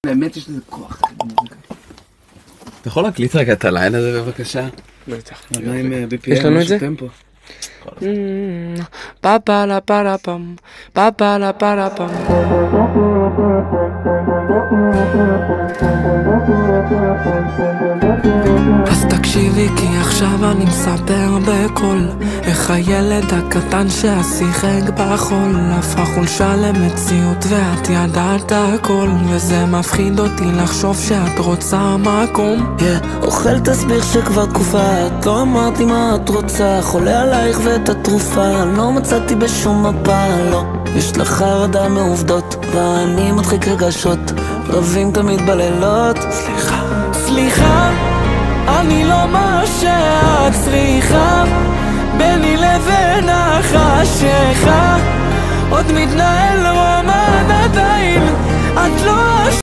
באמת יש לזה כוח. אתה יכול להקליט רגע את הליין הזה בבקשה? בטח. מה עם BPM? יש לנו את זה? טמפו. פאפה לה פארה פם, פאפה לה פארה פם. אז תקשיבי כי עכשיו אני מספר בקול איך הילד הקטן שהשיחק בחול הפך חולשה למציאות ואת ידעת הכל וזה מפחיד אותי לחשוב שאת רוצה מקום. אוכל תסביר שכבר תקופה את לא אמרתי מה את רוצה, חולה עלייך ואת התרופה לא מצאתי בשום מפה, לא יש לך חרדה מעובדות ואני מדחיק רגשות, רבים תמיד בלילות. סליחה, אני לא מה שאת צריכה, ביני לבין החשיכה עוד מתנהל רומן עדיין, את לא